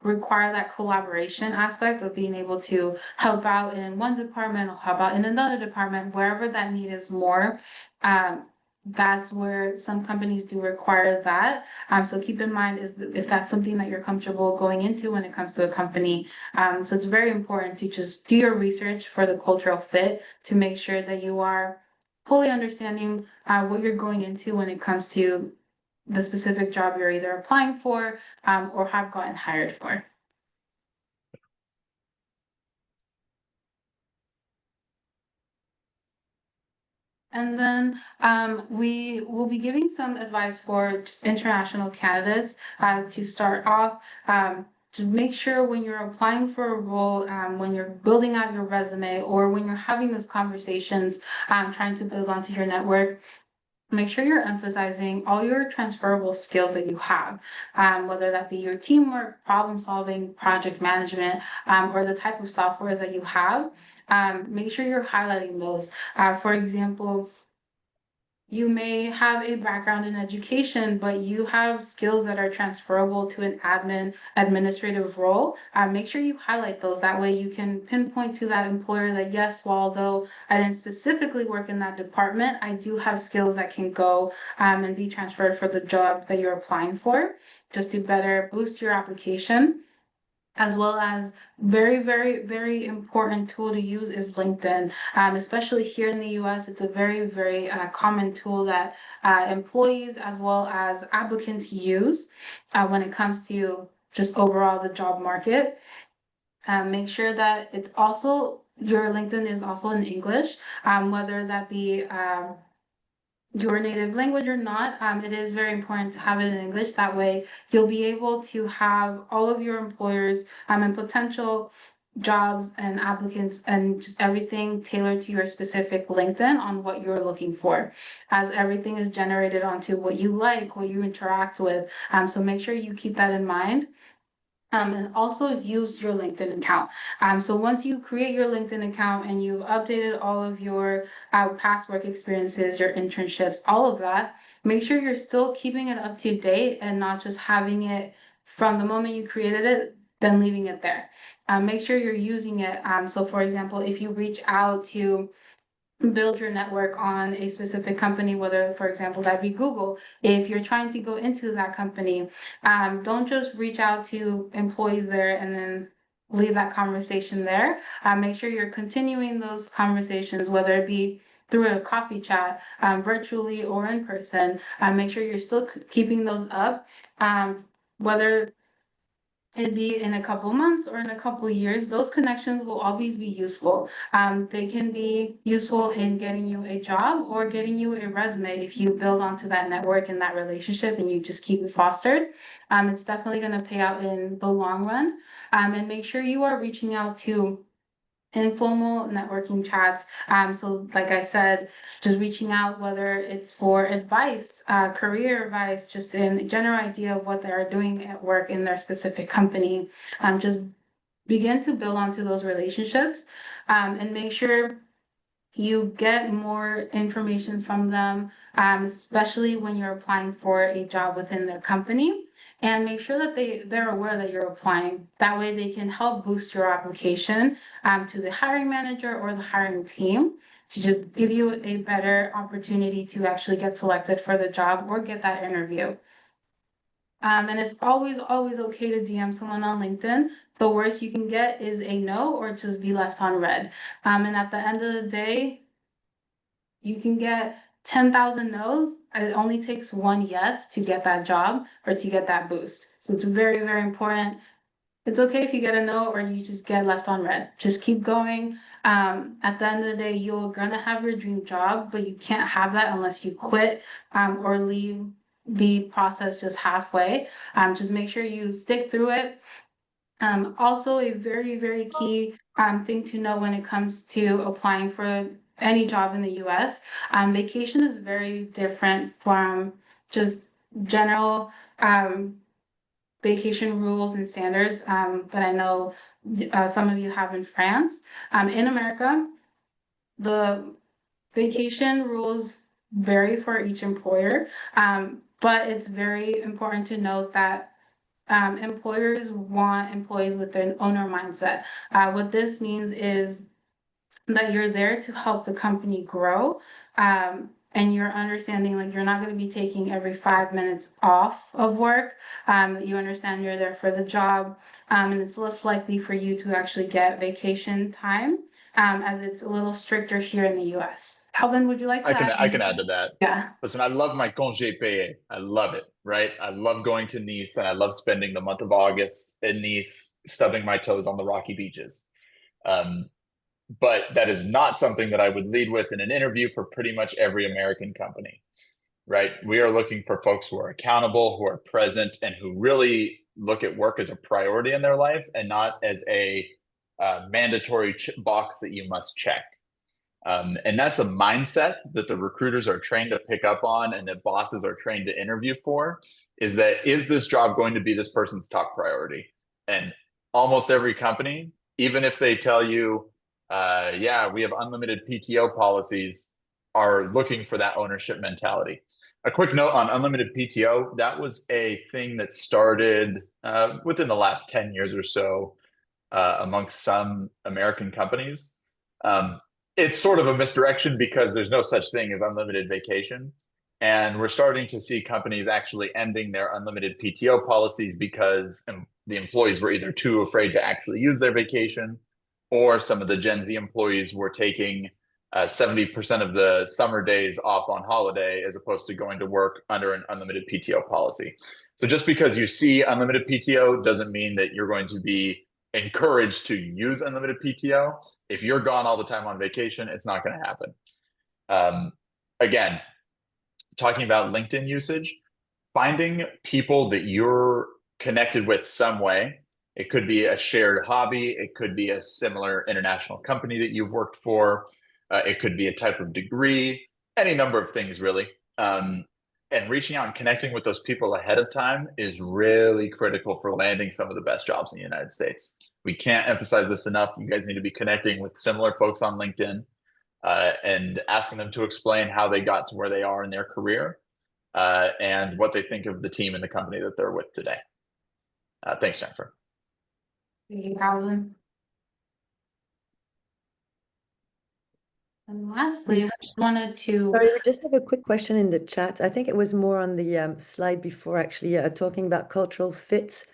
require that collaboration aspect of being able to help out in one department or help out in another department, wherever that need is more. That's where some companies do require that. So keep in mind if that's something that you're comfortable going into when it comes to a company. So it's very important to just do your research for the cultural fit to make sure that you are fully understanding what you're going into when it comes to the specific job you're either applying for or have gotten hired for. And then we will be giving some advice for just international candidates to start off. Just make sure when you're applying for a role, when you're building out your resume, or when you're having these conversations, trying to build onto your network, make sure you're emphasizing all your transferable skills that you have, whether that be your teamwork, problem solving, project management, or the type of softwares that you have. Make sure you're highlighting those. For example, you may have a background in education, but you have skills that are transferable to an administrative role. Make sure you highlight those. That way you can pinpoint to that employer that, yes, well, although I didn't specifically work in that department, I do have skills that can go and be transferred for the job that you're applying for, just to better boost your application. As well as very, very, very important tool to use is LinkedIn. Especially here in the US, it's a very, very common tool that employees as well as applicants use when it comes to just overall the job market. Make sure that it's also, your LinkedIn is also in English, whether that be your native language or not. It is very important to have it in English. That way you'll be able to have all of your employers and potential jobs and applicants and just everything tailored to your specific LinkedIn on what you're looking for, as everything is generated onto what you like, what you interact with. So make sure you keep that in mind. And also use your LinkedIn account. So once you create your LinkedIn account and you've updated all of your past work experiences, your internships, all of that, make sure you're still keeping it up to date and not just having it from the moment you created it, then leaving it there. Make sure you're using it. So for example, if you reach out to build your network on a specific company, whether, for example, that be Google. If you're trying to go into that company, don't just reach out to employees there and then leave that conversation there. Make sure you're continuing those conversations, whether it be through a coffee chat, virtually or in person. Make sure you're still keeping those up, whether it be in a couple months or in a couple years. Those connections will always be useful. They can be useful in getting you a job or getting you a resume if you build onto that network and that relationship and you just keep it fostered. It's definitely going to pay out in the long run. And make sure you are reaching out to informal networking chats. So like I said, just reaching out, whether it's for advice, career advice, just in general idea of what they're doing at work in their specific company. Just begin to build onto those relationships and make sure you get more information from them, especially when you're applying for a job within their company. And make sure that they're aware that you're applying. That way they can help boost your application to the hiring manager or the hiring team to just give you a better opportunity to actually get selected for the job or get that interview. And it's always okay to DM someone on LinkedIn. The worst you can get is a no or just be left on red. And at the end of the day, you can get 10,000 no's. It only takes one yes to get that job or to get that boost. So it's very, very important. It's okay if you get a no or you just get left on red. Just keep going. At the end of the day, you're gonna have your dream job, but you can't have that unless you quit or leave the process just halfway. Just make sure you stick through it. Also a very, very key thing to know when it comes to applying for any job in the US. Vacation is very different from just general vacation rules and standards that I know some of you have in France. In America, the vacation rules vary for each employer, but it's very important to note that employers want employees with an owner mindset. What this means is that you're there to help the company grow. And you're understanding like you're not going to be taking every 5 minutes off of work. You understand you're there for the job, and it's less likely for you to actually get vacation time, as it's a little stricter here in the US. Calvin, would you like to add? I can add to that. Yeah. Listen, I love my congé payé. I love it, right? I love going to Nice and I love spending the month of August in Nice, stubbing my toes on the rocky beaches. But that is not something that I would lead with in an interview for pretty much every American company, right? We are looking for folks who are accountable, who are present, and who really look at work as a priority in their life and not as a mandatory box that you must check. And that's a mindset that the recruiters are trained to pick up on and that bosses are trained to interview for, is this job going to be this person's top priority? And almost every company, even if they tell you, yeah, we have unlimited PTO policies, are looking for that ownership mentality. A quick note on unlimited PTO, that was a thing that started within the last 10 years or so amongst some American companies. It's sort of a misdirection because there's no such thing as unlimited vacation. And we're starting to see companies actually ending their unlimited PTO policies because the employees were either too afraid to actually use their vacation, or some of the Gen Z employees were taking 70% of the summer days off on holiday as opposed to going to work under an unlimited PTO policy. So just because you see unlimited PTO doesn't mean that you're going to be encouraged to use unlimited PTO. If you're gone all the time on vacation, it's not going to happen. Again, talking about LinkedIn usage, finding people that you're connected with some way. It could be a shared hobby. It could be a similar international company that you've worked for. It could be a type of degree, any number of things really. And reaching out and connecting with those people ahead of time is really critical for landing some of the best jobs in the United States. We can't emphasize this enough. You guys need to be connecting with similar folks on LinkedIn and asking them to explain how they got to where they are in their career and what they think of the team and the company that they're with today. Thanks, Jennifer. Thank you, Calvin. And lastly, I just wanted to. Sorry, we just have a quick question in the chat. I think it was more on the slide before, actually, talking about cultural fit.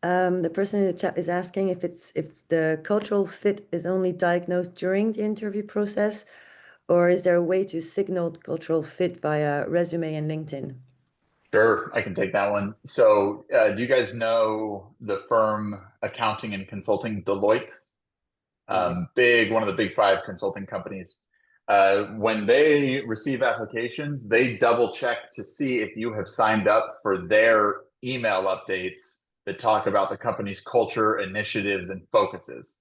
The person in the chat is asking if the cultural fit is only diagnosed during the interview process, or is there a way to signal cultural fit via resume and LinkedIn? Sure, I can take that one. So do you guys know the firm accounting and consulting Deloitte? One of the big 5 consulting companies. When they receive applications, they double check to see if you have signed up for their email updates that talk about the company's culture, initiatives, and focuses.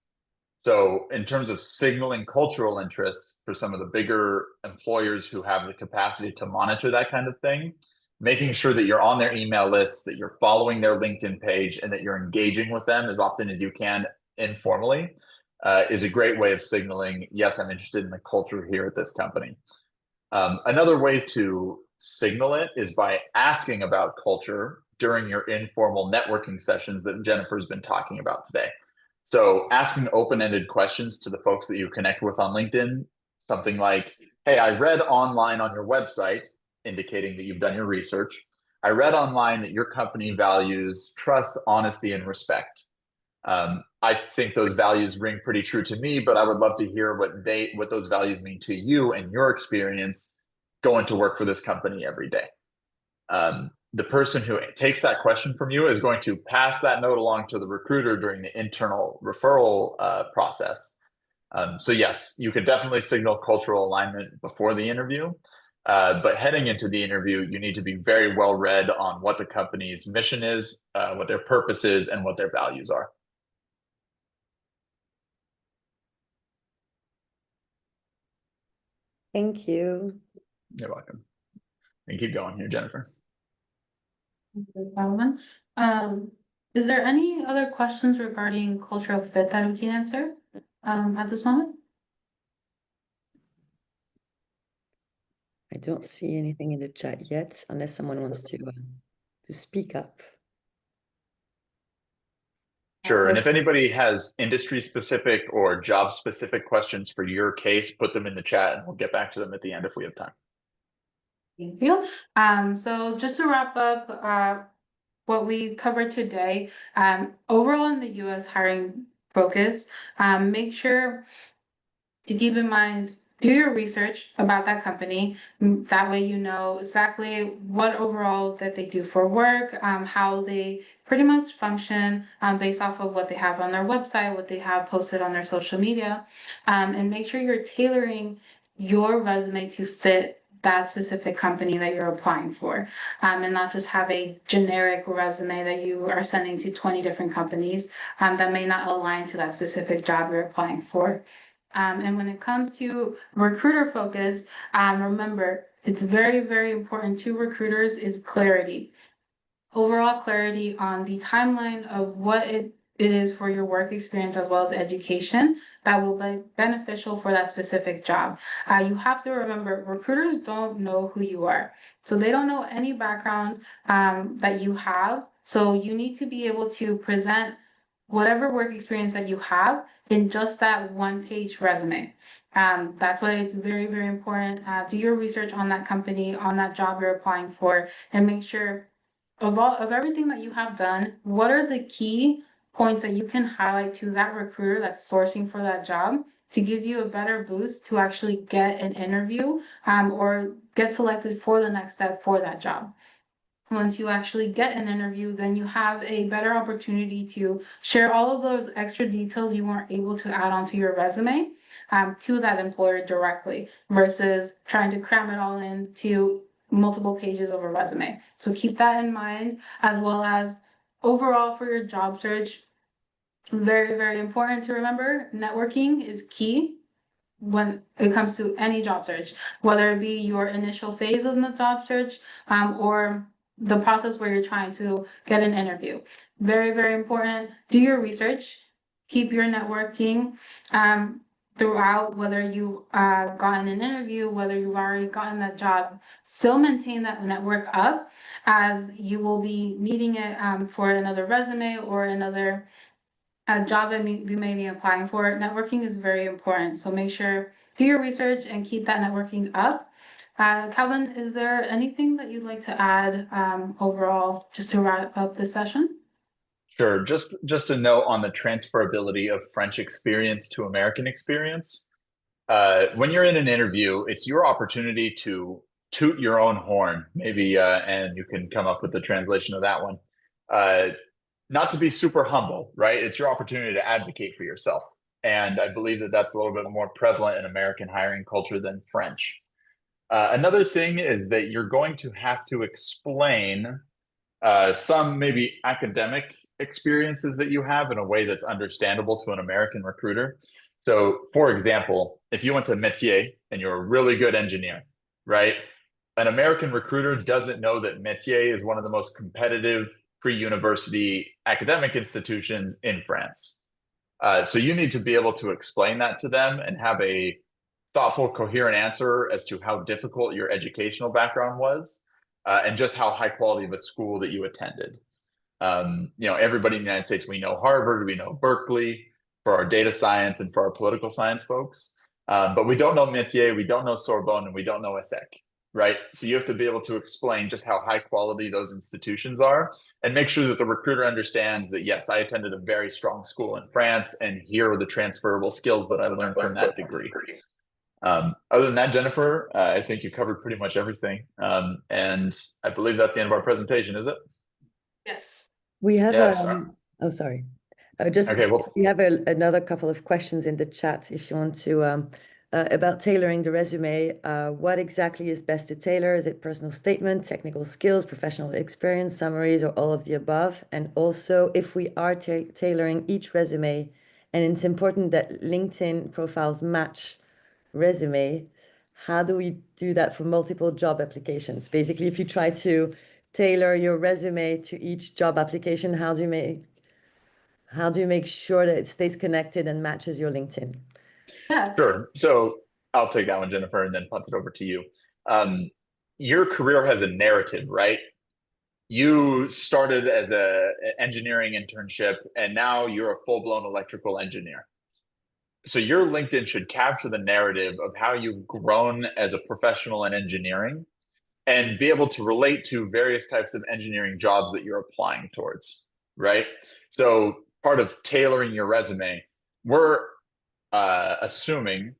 So in terms of signaling cultural interest for some of the bigger employers who have the capacity to monitor that kind of thing, making sure that you're on their email list, that you're following their LinkedIn page, and that you're engaging with them as often as you can informally is a great way of signaling, yes, I'm interested in the culture here at this company. Another way to signal it is by asking about culture during your informal networking sessions that Jennifer's been talking about today. So asking open-ended questions to the folks that you connect with on LinkedIn, something like, hey, I read online on your website, indicating that you've done your research. I read online that your company values trust, honesty, and respect. I think those values ring pretty true to me, but I would love to hear what those values mean to you and your experience going to work for this company every day. The person who takes that question from you is going to pass that note along to the recruiter during the internal referral process. So yes, you could definitely signal cultural alignment before the interview, but heading into the interview, you need to be very well read on what the company's mission is, what their purpose is, and what their values are. Thank you. You're welcome. And keep going here, Jennifer. Is there any other questions regarding cultural fit that we can answer at this moment? I don't see anything in the chat yet, unless someone wants to speak up. Sure. And if anybody has industry specific or job specific questions for your case, put them in the chat and we'll get back to them at the end if we have time. Thank you. So just to wrap up what we covered today, overall in the US hiring focus, make sure to keep in mind, do your research about that company. That way you know exactly what overall that they do for work, how they pretty much function based off of what they have on their website, what they have posted on their social media, and make sure you're tailoring your resume to fit that specific company that you're applying for, and not just have a generic resume that you are sending to 20 different companies that may not align to that specific job you're applying for. And when it comes to recruiter focus, remember, it's very, very important to recruiters is clarity. Overall clarity on the timeline of what it is for your work experience as well as education that will be beneficial for that specific job. You have to remember, recruiters don't know who you are. So they don't know any background that you have. So you need to be able to present whatever work experience that you have in just that one-page resume. That's why it's very, very important. Do your research on that company, on that job you're applying for, and make sure of everything that you have done, what are the key points that you can highlight to that recruiter that's sourcing for that job to give you a better boost to actually get an interview or get selected for the next step for that job. Once you actually get an interview, then you have a better opportunity to share all of those extra details you weren't able to add onto your resume to that employer directly versus trying to cram it all into multiple pages of a resume. So keep that in mind, as well as overall for your job search. Very, very important to remember, networking is key when it comes to any job search, whether it be your initial phase of the job search or the process where you're trying to get an interview. Very, very important. Do your research. Keep your networking throughout, whether you've gotten an interview, whether you've already gotten that job. Still maintain that network up as you will be needing it for another resume or another job that you may be applying for. Networking is very important. So make sure, do your research and keep that networking up. Calvin, is there anything that you'd like to add overall, just to wrap up this session? Sure. Just a note on the transferability of French experience to American experience. When you're in an interview, it's your opportunity to toot your own horn, maybe, and you can come up with the translation of that one. Not to be super humble, right? It's your opportunity to advocate for yourself. And I believe that that's a little bit more prevalent in American hiring culture than French. Another thing is that you're going to have to explain some maybe academic experiences that you have in a way that's understandable to an American recruiter. So, for example, if you went to métier and you're a really good engineer, right? An American recruiter doesn't know that métier is one of the most competitive pre-university academic institutions in France. So you need to be able to explain that to them and have a thoughtful, coherent answer as to how difficult your educational background was, and just how high quality of a school that you attended. Everybody in the United States, we know Harvard, we know Berkeley for our data science and for our political science folks. But we don't know Métier, we don't know Sorbonne, and we don't know ESSEC, right? So you have to be able to explain just how high quality those institutions are and make sure that the recruiter understands that, yes, I attended a very strong school in France, and here are the transferable skills that I learned from that degree. Other than that, Jennifer, I think you covered pretty much everything. And I believe that's the end of our presentation, is it? Yes. We have Yes. oh, sorry. Okay, well, We have another couple of questions in the chat if you want to about tailoring the resume. What exactly is best to tailor? Is it personal statement, technical skills, professional experience, summaries, or all of the above? And also, if we are tailoring each resume, and it's important that LinkedIn profiles match resume, how do we do that for multiple job applications? Basically, if you try to tailor your resume to each job application, how do you make sure that it stays connected and matches your LinkedIn? Yeah. sure. So I'll take that one, Jennifer, and then punt it over to you. Your career has a narrative, right? You started as an engineering internship, and now you're a full-blown electrical engineer. So your LinkedIn should capture the narrative of how you've grown as a professional in engineering and be able to relate to various types of engineering jobs that you're applying towards, right? So part of tailoring your resume, we're assuming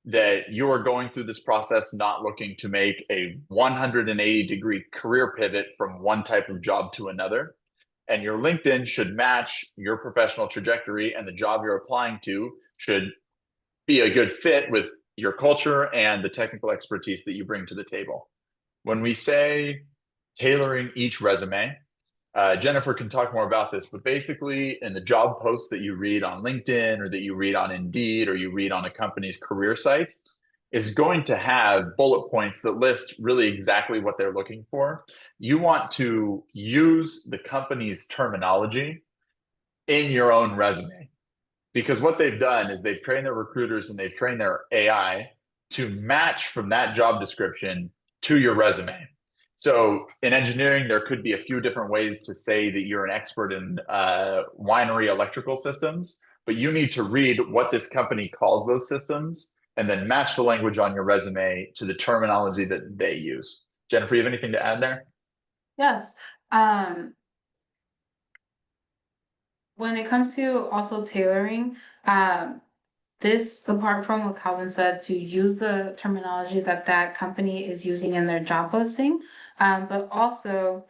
that you are going through this process not looking to make a 180-degree career pivot from one type of job to another. And your LinkedIn should match your professional trajectory, and the job you're applying to should be a good fit with your culture and the technical expertise that you bring to the table. When we say tailoring each resume, Jennifer can talk more about this, but basically in the job posts that you read on LinkedIn or that you read on Indeed or you read on a company's career site is going to have bullet points that list really exactly what they're looking for. You want to use the company's terminology in your own resume, because what they've done is they've trained their recruiters and they've trained their AI to match from that job description to your resume. So in engineering, there could be a few different ways to say that you're an expert in winery electrical systems, but you need to read what this company calls those systems and then match the language on your resume to the terminology that they use. Jennifer, you have anything to add there? Yes. When it comes to also tailoring, this, apart from what Calvin said, to use the terminology that that company is using in their job posting, but also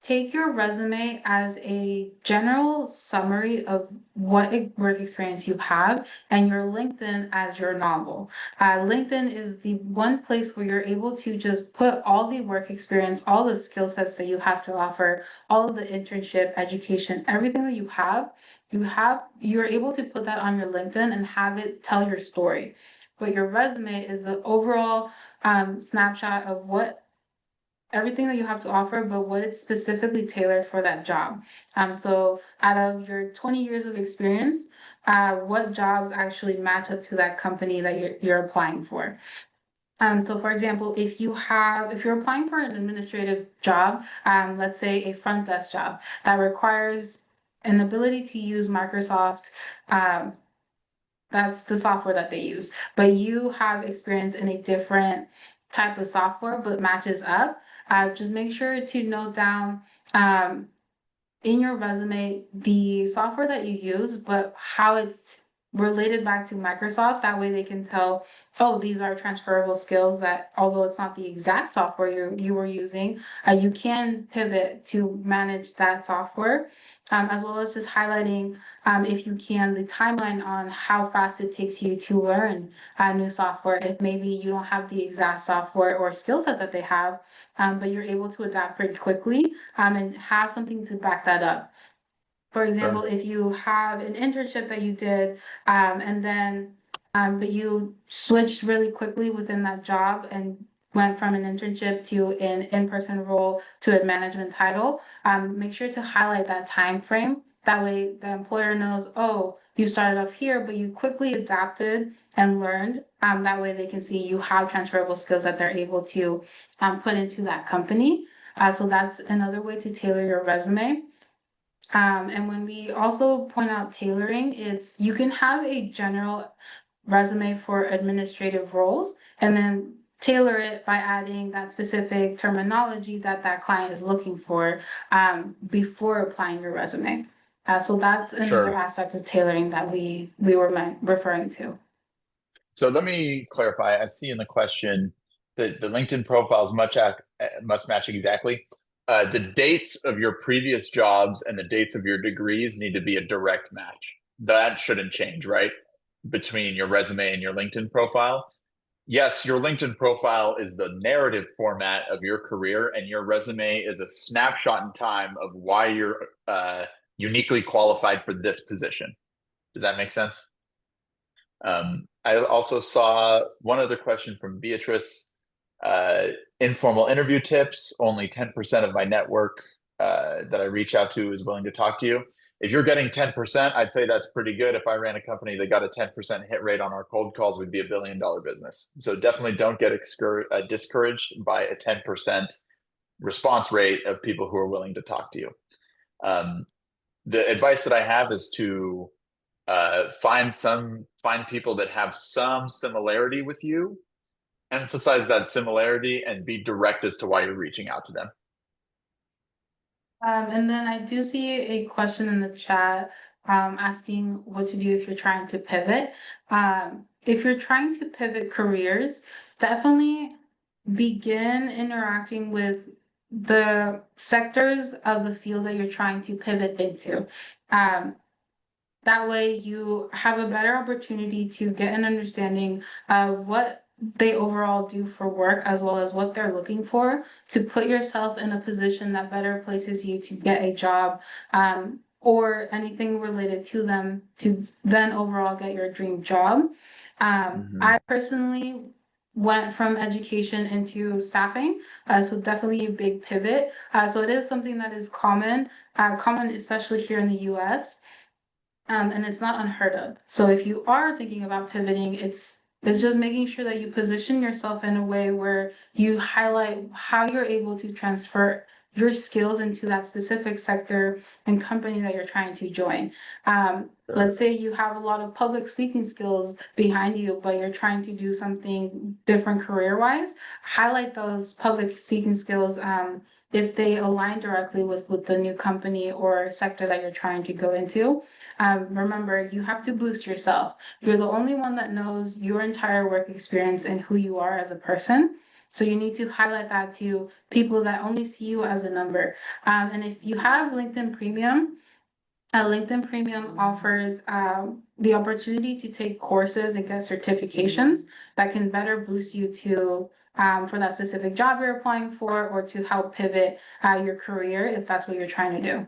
take your resume as a general summary of what work experience you have and your LinkedIn as your novel. LinkedIn is the one place where you're able to just put all the work experience, all the skill sets that you have to offer, all of the internship, education, everything that you're able to put that on your LinkedIn and have it tell your story. But your resume is the overall snapshot of what everything that you have to offer, but what it's specifically tailored for that job. So out of your 20 years of experience, what jobs actually match up to that company that you're applying for? So for example, if you're applying for an administrative job, let's say a front desk job that requires an ability to use Microsoft, that's the software that they use, but you have experience in a different type of software, but matches up, just make sure to note down in your resume the software that you use, but how it's related back to Microsoft. That way they can tell, oh, these are transferable skills that although it's not the exact software you were using, you can pivot to manage that software, as well as just highlighting, if you can, the timeline on how fast it takes you to learn new software. If maybe you don't have the exact software or skill set that they have, but you're able to adapt pretty quickly, and have something to back that up. For example, if you have an internship that you did, and then but you switched really quickly within that job and went from an internship to an in-person role to a management title, make sure to highlight that time frame That way the employer knows, oh, you started off here, but you quickly adapted and learned. That way they can see you have transferable skills that they're able to put into that company. So that's another way to tailor your resume. And when we also point out tailoring, it's you can have a general resume for administrative roles and then tailor it by adding that specific terminology that that client is looking for before applying your resume. So that's another aspect of tailoring that we were referring to. So let me clarify. I see in the question that the LinkedIn profiles must match exactly. The dates of your previous jobs and the dates of your degrees need to be a direct match. That shouldn't change, right? Between your resume and your LinkedIn profile. Yes, your LinkedIn profile is the narrative format of your career, and your resume is a snapshot in time of why you're uniquely qualified for this position. Does that make sense? I also saw one other question from Beatrice. Informal interview tips. Only 10% of my network that I reach out to is willing to talk to you. If you're getting 10%, I'd say that's pretty good. If I ran a company that got a 10% hit rate on our cold calls, we'd be $1 billion business. So definitely don't get discouraged by a 10% response rate of people who are willing to talk to you. The advice that I have is to find people that have some similarity with you, emphasize that similarity, and be direct as to why you're reaching out to them. And then I do see a question in the chat asking what to do if you're trying to pivot. If you're trying to pivot careers, definitely begin interacting with the sectors of the field that you're trying to pivot into. That way you have a better opportunity to get an understanding of what they overall do for work as well as what they're looking for to put yourself in a position that better places you to get a job or anything related to them to then overall get your dream job. I personally went from education into staffing, so definitely a big pivot. So it is something that is common especially here in the US. And it's not unheard of. So if you are thinking about pivoting, it's just making sure that you position yourself in a way where you highlight how you're able to transfer your skills into that specific sector and company that you're trying to join. Let's say you have a lot of public speaking skills behind you, but you're trying to do something different career-wise. Highlight those public speaking skills if they align directly with the new company or sector that you're trying to go into. Remember, you have to boost yourself. You're the only one that knows your entire work experience and who you are as a person. So you need to highlight that to people that only see you as a number. And if you have LinkedIn Premium offers the opportunity to take courses and get certifications that can better boost you to for that specific job you're applying for or to help pivot your career if that's what you're trying to do.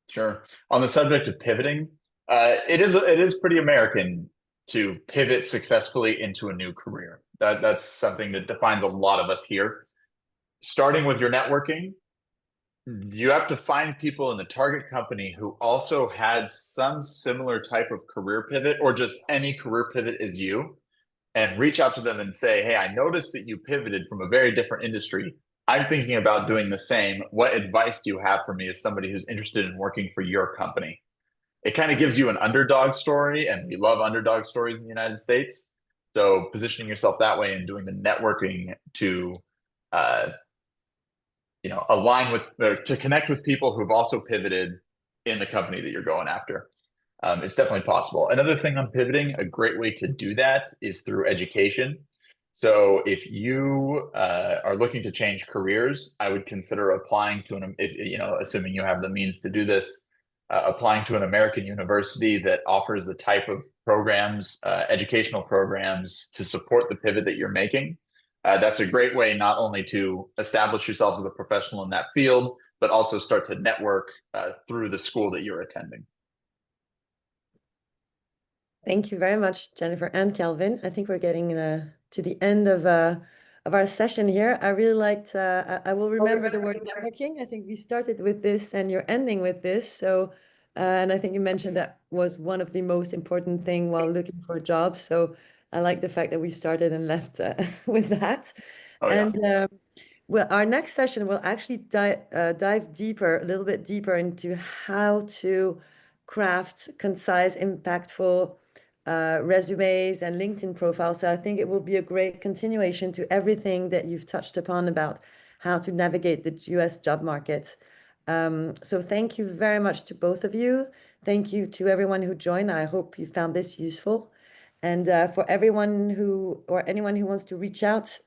Sure. On the subject of pivoting, it is pretty American to pivot successfully into a new career. That's something that defines a lot of us here. Starting with your networking, you have to find people in the target company who also had some similar type of career pivot or just any career pivot as you, and reach out to them and say, hey, I noticed that you pivoted from a very different industry. I'm thinking about doing the same. What advice do you have for me as somebody who's interested in working for your company? It kind of gives you an underdog story, and we love underdog stories in the United States. So positioning yourself that way and doing the networking to, align with or to connect with people who've also pivoted in the company that you're going after. It's definitely possible. Another thing on pivoting, a great way to do that is through education. So if you are looking to change careers, I would consider applying to assuming you have the means to do this, applying to an American university that offers the type of programs, educational programs to support the pivot that you're making. That's a great way not only to establish yourself as a professional in that field, but also start to network through the school that you're attending. Thank you very much, Jennifer and Calvin. I think we're getting to the end of our session here. I really liked, I will remember the word networking. I think we started with this and you're ending with this. So And I think you mentioned that was one of the most important thing while looking for a job. So I like the fact that we started and left with that. Oh, yeah. And well, our next session will actually dive deeper, a little bit deeper into how to craft concise, impactful resumes and LinkedIn profiles. So I think it will be a great continuation to everything that you've touched upon about how to navigate the US job market. So thank you very much to both of you. Thank you to everyone who joined. I hope you found this useful. And for everyone who, or anyone who wants to reach out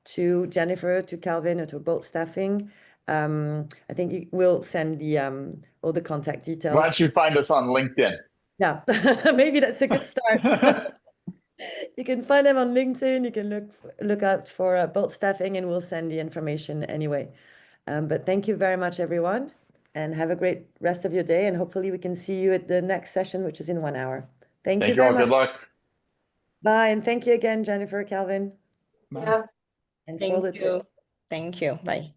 to Jennifer, to Calvin, or to Bolt Staffing, I think we'll send the all the contact Why details. don't you find us on LinkedIn? Yeah, maybe that's a good start. You can find them on LinkedIn. You can look out for Bolt Staffing, and we'll send the information anyway. But thank you very much, everyone, and have a great rest of your day. And hopefully we can see you at the next session, which is in 1 hour. Thank you Thank you very all. Good much. luck. Bye, and thank you again, Jennifer, Calvin, Bye. Yeah. and for all the Thank you. tips. Thank you. Bye.